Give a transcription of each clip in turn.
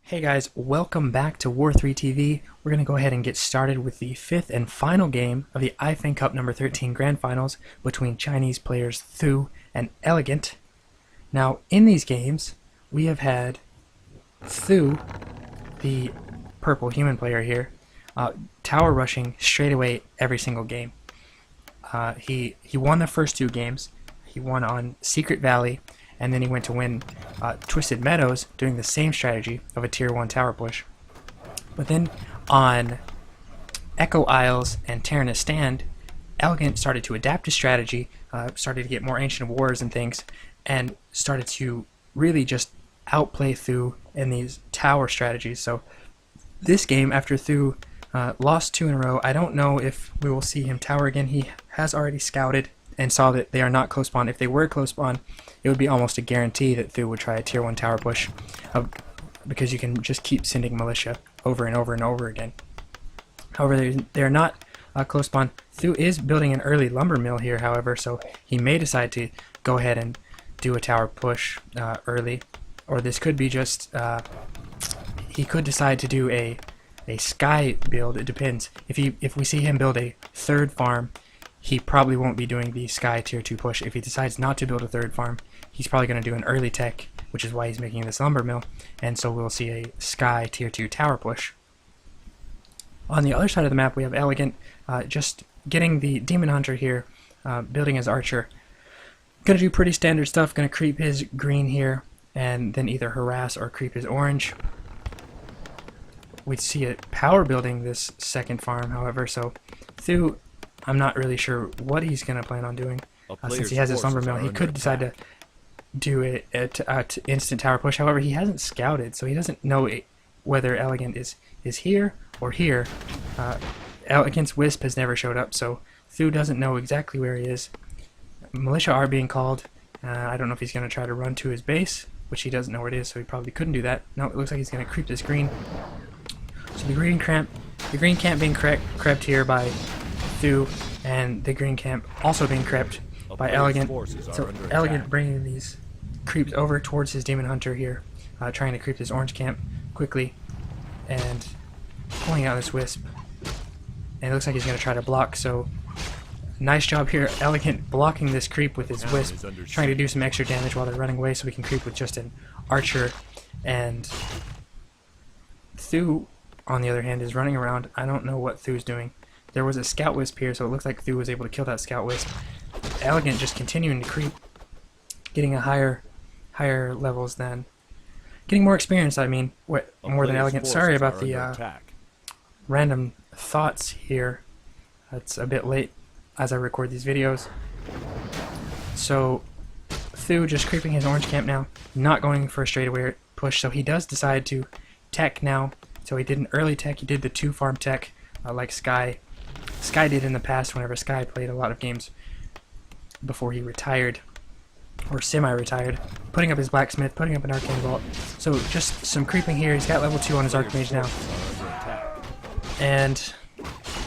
Hey guys, welcome back to War 3 TV. We're going to go ahead and get started with the fifth and final game of the iFeng Cup number 13 Grand Finals between Chinese players TH000 and EleGaNT. Now, in these games, we have had TH000, the purple human player here, tower rushing straight away every single game. He won the first two games. He won on Secret Valley, and then he went to win Twisted Meadows doing the same strategy of a tier 1 tower push. But then on Echo Isles and Terranus Stand, EleGaNT started to adapt his strategy, started to get more Ancient Wars and things, and started to really just outplay TH000 in these tower strategies. So this game, after TH000 lost 2 in a row, I don't know if we will see him tower again. He has already scouted and saw that they are not close spawn. If they were close spawn, it would be almost a guarantee that TH000 would try a tier 1 tower push, because you can just keep sending militia over and over and over again. However, they're not close spawn. TH000 is building an early lumber mill here, however, so he may decide to go ahead and do a tower push early, or this could be just he could decide to do a sky build. It depends. If we see him build a third farm, he probably won't be doing the sky tier 2 push. If he decides not to build a third farm, he's probably going to do an early tech, which is why he's making this lumber mill, and so we'll see a sky tier 2 tower push. On the other side of the map, we have EleGaNT just getting the Demon Hunter here, building his archer. Going to do pretty standard stuff, going to creep his green here, and then either harass or creep his orange. We see it power building this second farm, however, so TH000, I'm not really sure what he's going to plan on doing. Since he has his lumber mill, he could decide to do an instant tower push. However, he hasn't scouted, so he doesn't know whether EleGaNT is here or here. EleGaNT's Wisp has never showed up, so TH000 doesn't know exactly where he is. Militia are being called. I don't know if he's going to try to run to his base, which he doesn't know where it is, so he probably couldn't do that. No, it looks like he's going to creep this green. So the green camp being crept here by TH000, and the green camp also being crept by EleGaNT. So EleGaNT bringing these creeps over towards his Demon Hunter here, trying to creep this orange camp quickly, and pulling out this Wisp. And it looks like he's going to try to block, so nice job here, EleGaNT blocking this creep with his Wisp, trying to do some extra damage while they're running away so we can creep with just an archer. And TH000, on the other hand, is running around. I don't know what TH000's doing. There was a Scout Wisp here, so it looks like TH000 was able to kill that Scout Wisp. EleGaNT just continuing to creep, getting a higher levels than, getting more experience. I mean, more than EleGaNT. Sorry about the random thoughts here. It's a bit late as I record these videos. So TH000 just creeping his orange camp now, not going for a straightaway push. So he does decide to tech now. So he did an early tech. He did the 2 farm tech like Sky did in the past whenever Sky played a lot of games before he retired, or semi-retired, putting up his blacksmith, putting up an arcane vault. So just some creeping here. He's got level 2 on his archmage now, and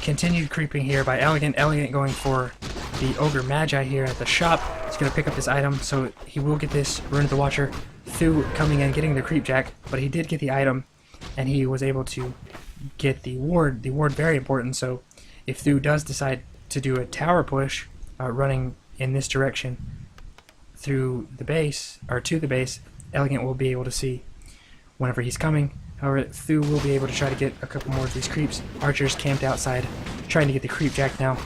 continued creeping here by EleGaNT. EleGaNT going for the Ogre Magi here at the shop. He's going to pick up this item, so he will get this Rune of the Watcher. TH000 coming in, getting the creep jack, but he did get the item, and he was able to get the ward. The ward very important, so if TH000 does decide to do a tower push, running in this direction through the base, or to the base, EleGaNT will be able to see whenever he's coming. However, TH000 will be able to try to get a couple more of these creeps. Archers camped outside, trying to get the creep jack now.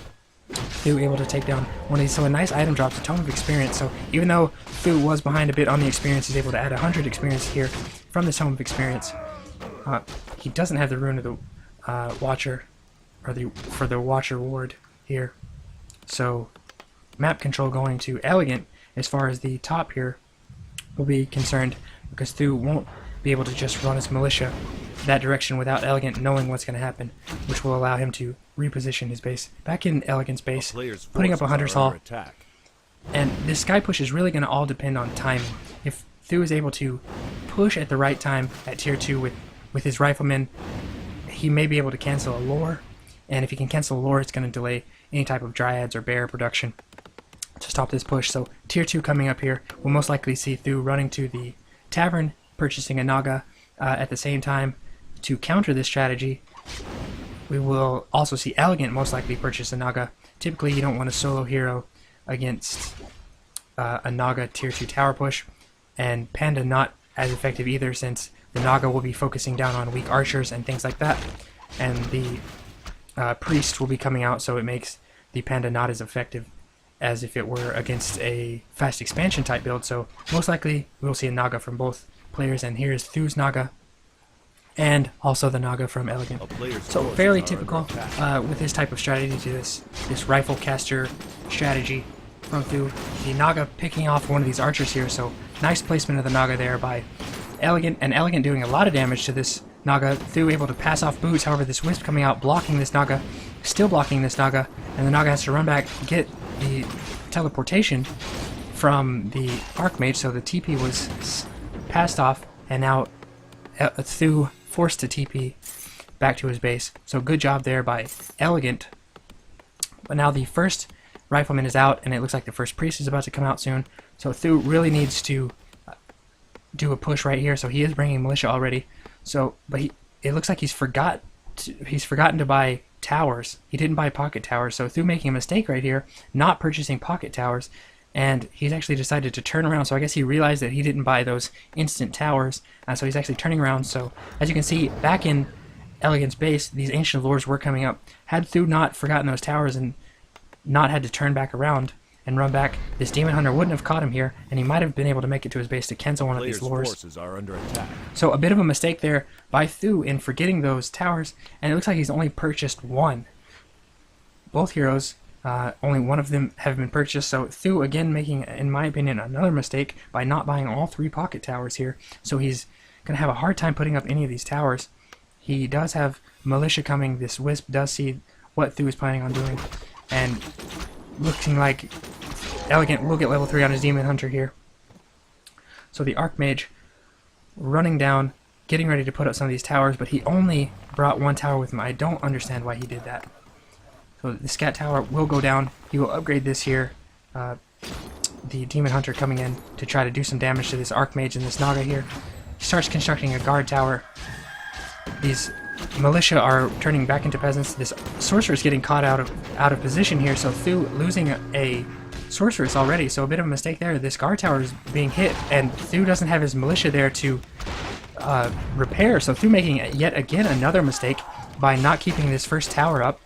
TH000 able to take down one of these. So a nice item drops, a Tome of Experience. So even though TH000 was behind a bit on the experience, he's able to add 100 experience here from the Tome of Experience. He doesn't have the Rune of the Watcher, or for the Watcher ward here. So map control going to EleGaNT as far as the top here will be concerned, because TH000 won't be able to just run his militia that direction without EleGaNT knowing what's going to happen, which will allow him to reposition his base back in EleGaNT's base, putting up a Hunter's Hall. And this sky push is really going to all depend on timing. If TH000 is able to push at the right time at tier 2 with his riflemen, he may be able to cancel a lore, and if he can cancel a lore, it's going to delay any type of dryads or bear production. to stop this push. So tier 2 coming up here. We'll most likely see Thu running to the tavern, purchasing a Naga at the same time to counter this strategy. We will also see EleGaNT most likely purchase a Naga. Typically you don't want a solo hero against a Naga tier 2 tower push, and Panda not as effective either, since the Naga will be focusing down on weak archers and things like that, and the Priest will be coming out, so it makes the Panda not as effective as if it were against a fast expansion type build. So most likely we'll see a Naga from both players, and here's Thu's Naga and also the Naga from EleGaNT. So fairly typical with this type of strategy, to this rifle caster strategy from Thu. The Naga picking off one of these archers here, so nice placement of the Naga there by EleGaNT, and EleGaNT doing a lot of damage to this Naga. Thu able to pass off boots, however this Wisp coming out, blocking this Naga, still blocking this Naga, and the Naga has to run back, get the teleportation from the Archmage, so the TP was passed off, and now Thu forced to TP back to his base. So good job there by EleGaNT. But now the first Rifleman is out, and it looks like the first Priest is about to come out soon. So Thu really needs to do a push right here. So he is bringing Militia already. So, but it looks like he's forgotten to buy towers. He didn't buy pocket towers. So Thu making a mistake right here, not purchasing pocket towers, and he's actually decided to turn around. So I guess he realized that he didn't buy those instant towers, so he's actually turning around. So as you can see, back in EleGaNT's base, these Ancient Lords were coming up. Had Thu not forgotten those towers and not had to turn back around and run back, this Demon Hunter wouldn't have caught him here, and he might have been able to make it to his base to cancel one of these lures. So a bit of a mistake there by Thu in forgetting those towers, and it looks like he's only purchased one. Both heroes, only one of them have been purchased, so Thu again making, in my opinion, another mistake by not buying all 3 pocket towers here. So he's going to have a hard time putting up any of these towers. He does have Militia coming. This Wisp does see what Thu is planning on doing, and looking like EleGaNT will get level 3 on his Demon Hunter here. So the Archmage running down, getting ready to put up some of these towers, but he only brought 1 tower with him. I don't understand why he did that. So the Scat Tower will go down. He will upgrade this here. The Demon Hunter coming in to try to do some damage to this Archmage and this Naga here. He starts constructing a guard tower. These Militia are turning back into peasants. This Sorcerer is getting caught out of position here, so Thu losing a Sorceress already, so a bit of a mistake there. This guard tower is being hit, and Thu doesn't have his Militia there to repair, so Thu making yet again another mistake by not keeping this first tower up.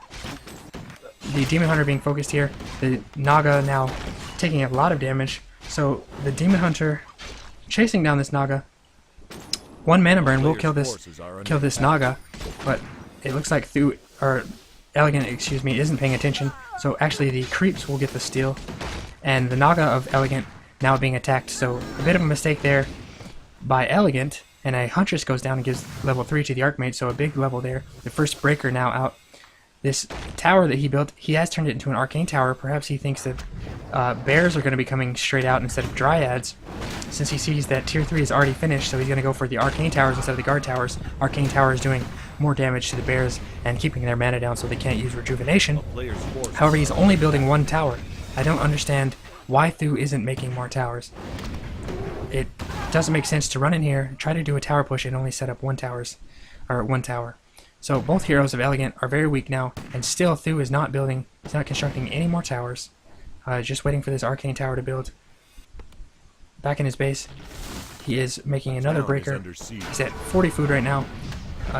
The Demon Hunter being focused here, the Naga now taking a lot of damage, so the Demon Hunter chasing down this Naga. 1 mana burn will kill this Naga, but it looks like Thu, or EleGaNT, excuse me, isn't paying attention. So actually the creeps will get the steal, and the Naga of EleGaNT now being attacked. So a bit of a mistake there by EleGaNT, and a Huntress goes down and gives level 3 to the Archmage, so a big level there. The first breaker now out. This tower that he built, he has turned it into an arcane tower. Perhaps he thinks that bears are going to be coming straight out instead of dryads, since he sees that tier 3 is already finished, so he's going to go for the arcane towers instead of the guard towers. Arcane towers doing more damage to the bears and keeping their mana down so they can't use rejuvenation. However, he's only building 1 tower. I don't understand why Thu isn't making more towers. It doesn't make sense to run in here, try to do a tower push, and only set up 1 tower. So both heroes of EleGaNT are very weak now, and still Thu is not building, he's not constructing any more towers. Just waiting for this arcane tower to build. Back in his base, he is making another breaker. He's at 40 food right now.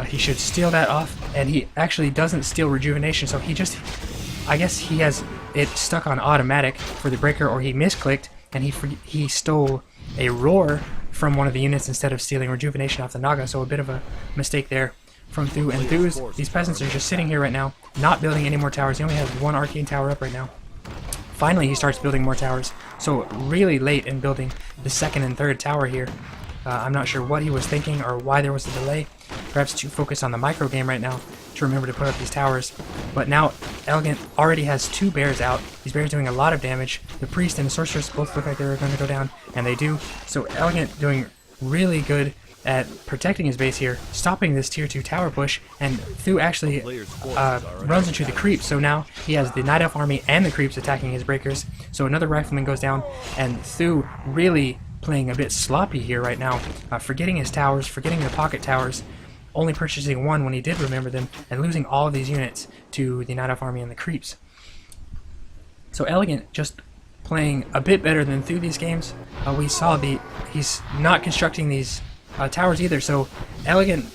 He should steal that off, and he actually doesn't steal rejuvenation, so he just, I guess he has it stuck on automatic for the breaker, or he misclicked, and he stole a roar from one of the units instead of stealing rejuvenation off the Naga, so a bit of a mistake there from Thu. And these peasants are just sitting here right now, not building any more towers. He only has 1 arcane tower up right now. Finally, he starts building more towers, so really late in building the 2nd and 3rd tower here. I'm not sure what he was thinking or why there was a delay. Perhaps too focused on the micro game right now to remember to put up these towers. But now EleGaNT already has 2 bears out. These bears doing a lot of damage. The Priest and the Sorceress both look like they're going to go down, and they do. So EleGaNT doing really good at protecting his base here, stopping this tier 2 tower push, and Thu actually runs into the creeps, so now he has the Night Elf army and the creeps attacking his breakers. So another rifleman goes down, and Thu really playing a bit sloppy here right now, forgetting his towers, forgetting the pocket towers, only purchasing one when he did remember them, and losing all of these units to the Night Elf army and the creeps. So EleGaNT just playing a bit better than Thu these games. We saw he's not constructing these towers either, so EleGaNT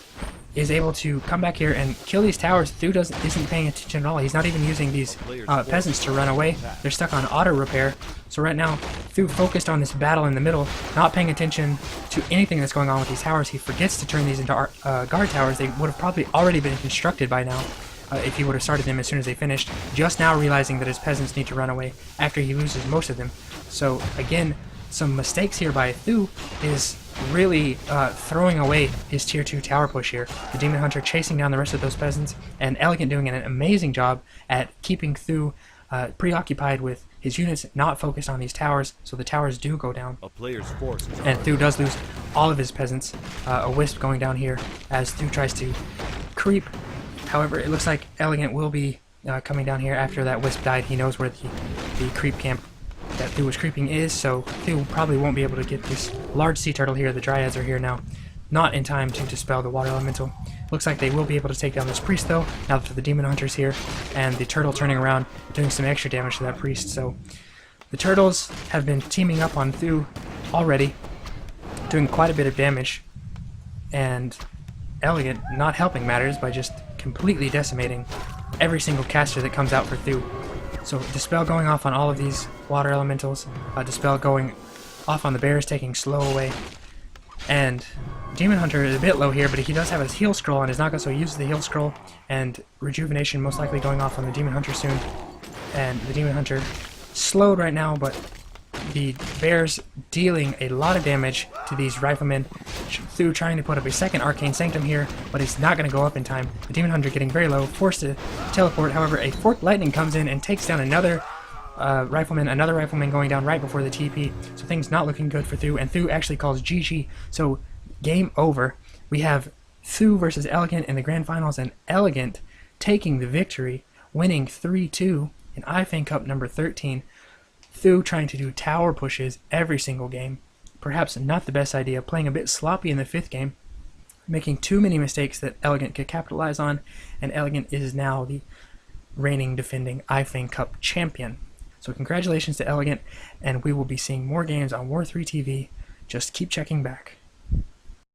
is able to come back here and kill these towers. Thu isn't paying attention at all. He's not even using these peasants to run away. They're stuck on auto repair. So right now, Thu focused on this battle in the middle, not paying attention to anything that's going on with these towers. He forgets to turn these into guard towers. They would have probably already been constructed by now if he would have started them as soon as they finished, just now realizing that his peasants need to run away after he loses most of them. So again, some mistakes here by Thu is really throwing away his tier 2 tower push here. The Demon Hunter chasing down the rest of those peasants, and EleGaNT doing an amazing job at keeping Thu preoccupied with his units, not focused on these towers, so the towers do go down. And Thu does lose all of his peasants. A wisp going down here as Thu tries to creep. However, it looks like EleGaNT will be coming down here after that wisp died. He knows where the creep camp that Thu was creeping is, so Thu probably won't be able to get this large sea turtle here. The dryads are here now, not in time to dispel the water elemental. Looks like they will be able to take down this priest though, now that the demon hunter's here, and the turtle turning around, doing some extra damage to that priest. So the turtles have been teaming up on Thu already, doing quite a bit of damage, and EleGaNT not helping matters by just completely decimating every single caster that comes out for Thu. So Dispel going off on all of these water elementals, Dispel going off on the bears, taking slow away, and Demon Hunter is a bit low here, but he does have his heal scroll on his Naga, so he uses the heal scroll, and Rejuvenation most likely going off on the Demon Hunter soon. And the Demon Hunter slowed right now, but the bears dealing a lot of damage to these riflemen. Thu trying to put up a second Arcane Sanctum here, but it's not going to go up in time. The Demon Hunter getting very low, forced to teleport. However, a Forked Lightning comes in and takes down another rifleman going down right before the TP. So things not looking good for Thu, and Thu actually calls GG. So game over. We have Thu versus EleGaNT in the Grand Finals, and EleGaNT taking the victory, winning 3-2 in iFeng Cup number 13. Thu trying to do tower pushes every single game. Perhaps not the best idea, playing a bit sloppy in the 5th game, making too many mistakes that EleGaNT could capitalize on, and EleGaNT is now the reigning defending iFeng Cup champion. So congratulations to EleGaNT, and we will be seeing more games on War 3 TV. Just keep checking back.